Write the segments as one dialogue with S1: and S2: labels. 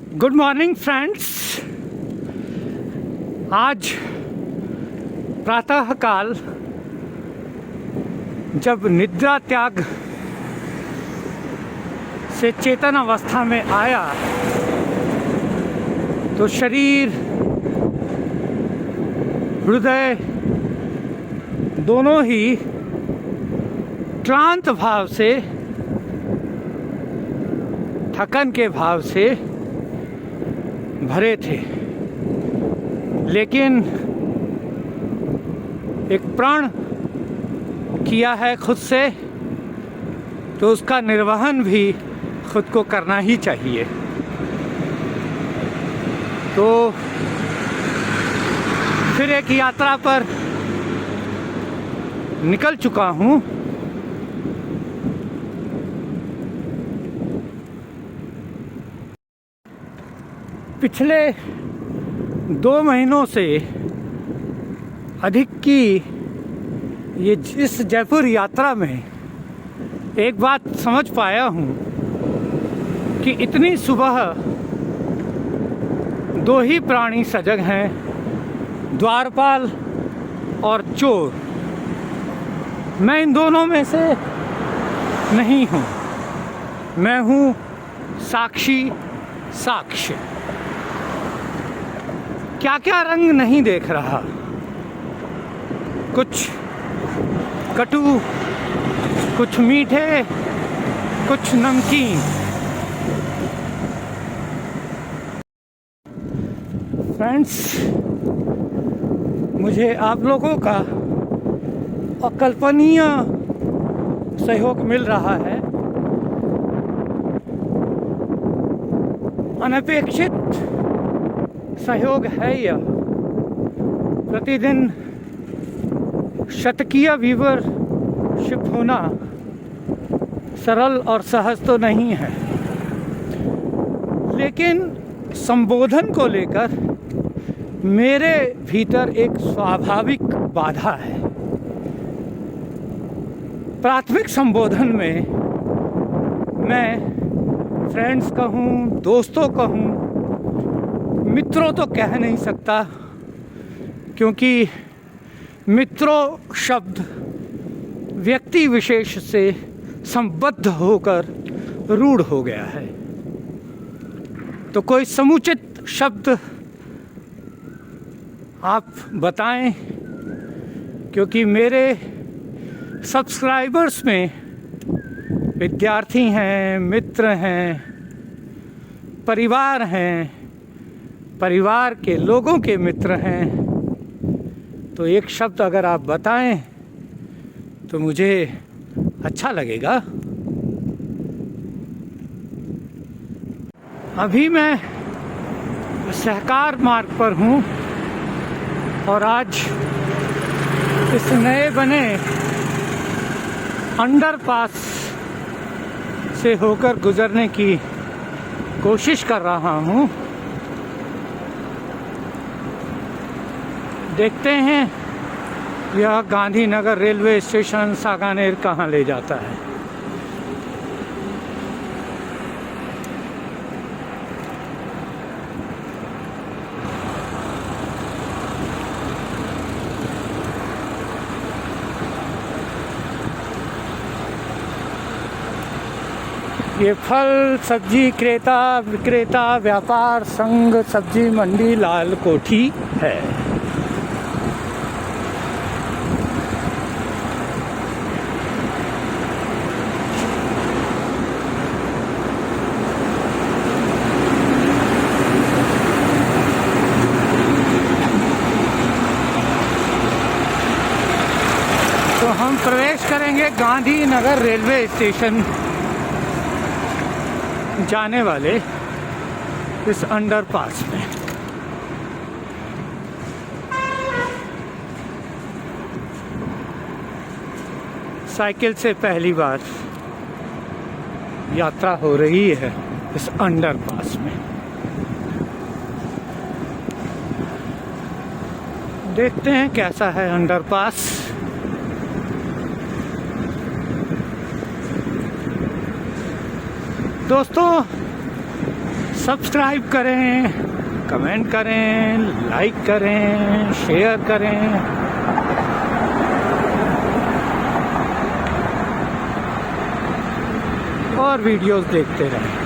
S1: Good morning friends. आज प्रातःकाल जब निद्रा त्याग से चेतन अवस्था में आया तो शरीर हृदय दोनों ही क्लांत भाव से, थकन के भाव से भरे थे। लेकिन एक प्रण किया है खुद से तो उसका निर्वहन भी खुद को करना ही चाहिए। तो फिर एक यात्रा पर निकल चुका हूँ। पिछले 2 महीनों से अधिक की इस जयपुर यात्रा में एक बात समझ पाया हूँ कि इतनी सुबह 2 ही प्राणी सजग हैं, द्वारपाल और चोर। मैं इन दोनों में से नहीं हूँ, मैं हूँ साक्ष्य। क्या क्या रंग नहीं देख रहा, कुछ कटु, कुछ मीठे, कुछ नमकीन। फ्रेंड्स, मुझे आप लोगों का अकल्पनीय सहयोग मिल रहा है। अनपेक्षित सहयोग है यह। प्रतिदिन शतकीय व्यूवरशिप होना सरल और सहज तो नहीं है, लेकिन संबोधन को लेकर मेरे भीतर एक स्वाभाविक बाधा है। प्राथमिक संबोधन में मैं फ्रेंड्स कहूँ, दोस्तों कहूँ, मित्रों तो कह नहीं सकता, क्योंकि मित्रों शब्द व्यक्ति विशेष से संबद्ध होकर रूढ़ हो गया है। तो कोई समुचित शब्द आप बताएं, क्योंकि मेरे सब्सक्राइबर्स में विद्यार्थी हैं, मित्र हैं, परिवार हैं, परिवार के लोगों के मित्र हैं। तो एक शब्द अगर आप बताएं तो मुझे अच्छा लगेगा। अभी मैं सहकार मार्ग पर हूँ और आज इस नए बने अंडरपास से होकर गुजरने की कोशिश कर रहा हूँ। देखते हैं यह गांधीनगर रेलवे स्टेशन सागानेर कहाँ ले जाता है। ये फल सब्जी क्रेता विक्रेता व्यापार संघ सब्जी मंडी लाल कोठी है। तो हम प्रवेश करेंगे गांधीनगर रेलवे स्टेशन जाने वाले इस अंडरपास में। साइकिल से पहली बार यात्रा हो रही है इस अंडरपास में। देखते हैं कैसा है अंडरपास। दोस्तों, सब्सक्राइब करें, कमेंट करें, लाइक करें, शेयर करें। और वीडियोस देखते रहें।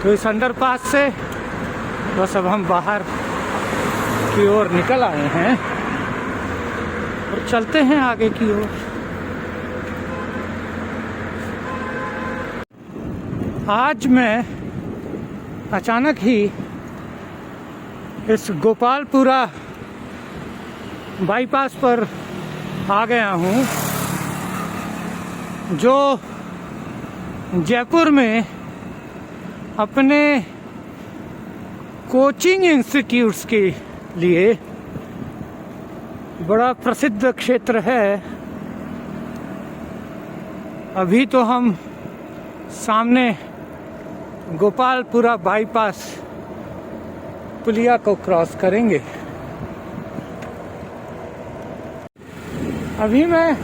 S1: तो इस अंडरपास से बस अब हम बाहर की ओर निकल आए हैं और चलते हैं आगे की ओर। आज मैं अचानक ही इस गोपालपुरा बाईपास पर आ गया हूँ, जो जयपुर में अपने कोचिंग इंस्टीट्यूट्स के लिए बड़ा प्रसिद्ध क्षेत्र है। अभी तो हम सामने गोपालपुरा बाईपास पुलिया को क्रॉस करेंगे। अभी मैं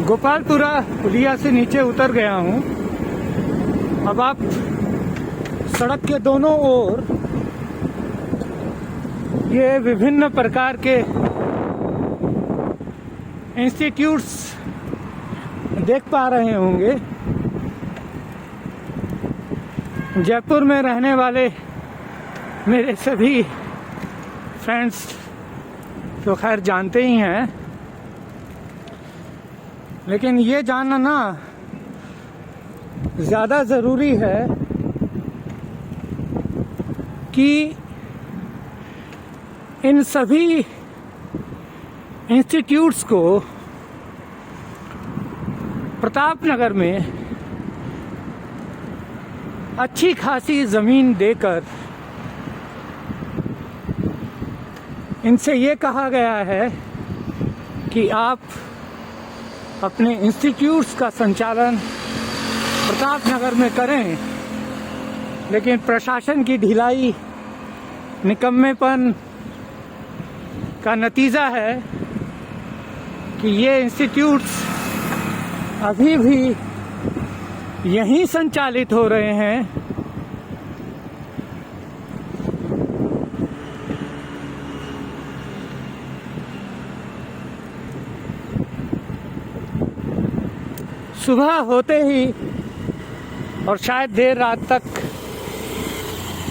S1: गोपालपुरा पुलिया से नीचे उतर गया हूँ। अब आप सड़क के दोनों ओर ये विभिन्न प्रकार के इंस्टीट्यूट्स देख पा रहे होंगे। जयपुर में रहने वाले मेरे सभी फ्रेंड्स तो खैर जानते ही हैं, लेकिन ये जानना ज़्यादा ज़रूरी है कि इन सभी इंस्टीट्यूट्स को प्रतापनगर में अच्छी खासी ज़मीन देकर इनसे ये कहा गया है कि आप अपने इंस्टीट्यूट्स का संचालन प्रतापनगर में करें, लेकिन प्रशासन की ढिलाई, निकम्मेपन का नतीजा है कि ये इंस्टीट्यूट्स अभी भी यहीं संचालित हो रहे हैं। सुबह होते ही और शायद देर रात तक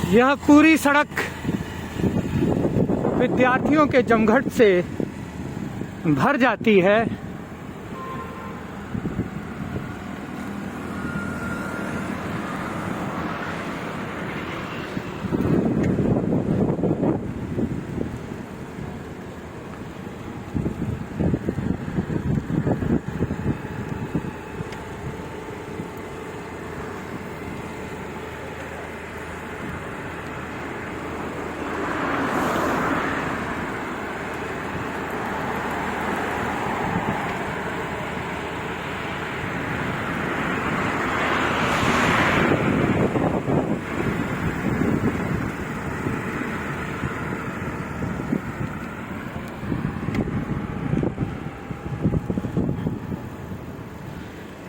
S1: यह पूरी सड़क विद्यार्थियों के जमघट से भर जाती है।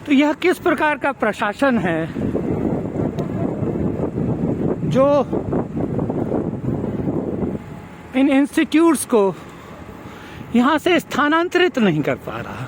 S1: तो यह किस प्रकार का प्रशासन है जो इन इंस्टीट्यूट्स को यहाँ से स्थानांतरित नहीं कर पा रहा।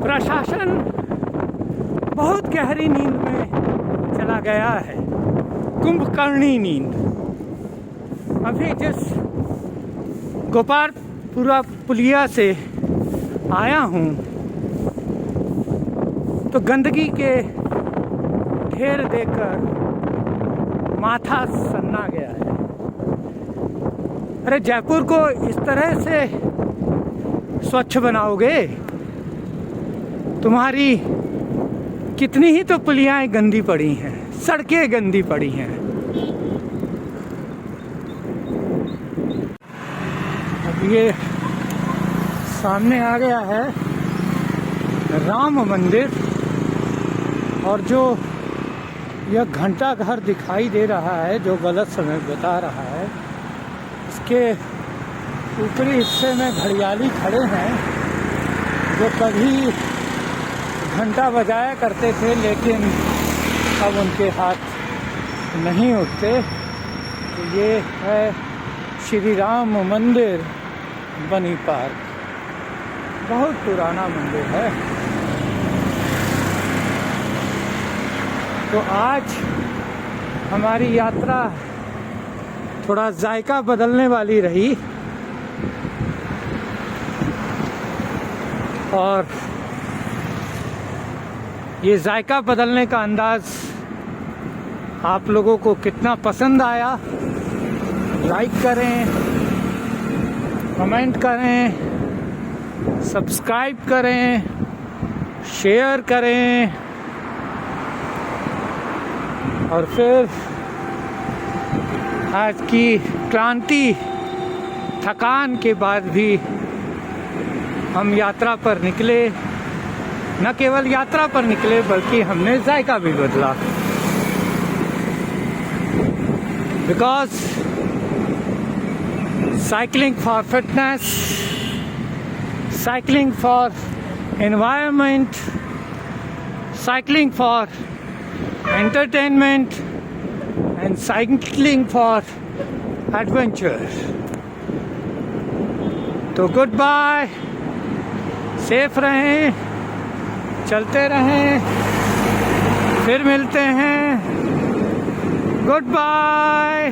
S1: प्रशासन बहुत गहरी नींद में चला गया है, कुंभकर्णी नींद। अभी जिस गोपालपुरा पुलिया से आया हूँ तो गंदगी के ढेर देखकर माथा सन्ना गया है। अरे जयपुर को इस तरह से स्वच्छ बनाओगे, तुम्हारी कितनी ही तो पुलियाँ गंदी पड़ी हैं, सड़कें गंदी पड़ी हैं। अब ये सामने आ गया है राम मंदिर, और जो यह घंटा घर दिखाई दे रहा है जो गलत समय बता रहा है, इसके ऊपरी हिस्से में घड़ियाली खड़े हैं जो कभी घंटा बजाया करते थे, लेकिन अब उनके हाथ नहीं उठते। तो ये है श्री राम मंदिर बनी पार्क, बहुत पुराना मंदिर है। तो आज हमारी यात्रा थोड़ा जायका बदलने वाली रही, और ये जायका बदलने का अंदाज आप लोगों को कितना पसंद आया, लाइक करें, कमेंट करें, सब्सक्राइब करें, शेयर करें, और फिर आज की क्रांति थकान के बाद भी हम यात्रा पर निकले। न केवल यात्रा पर निकले बल्कि हमने जायका भी बदला, because cycling for fitness, cycling for environment, cycling for entertainment, and cycling for adventure. तो गुड बाय, सेफ रहें, चलते रहें, फिर मिलते हैं। Good bye.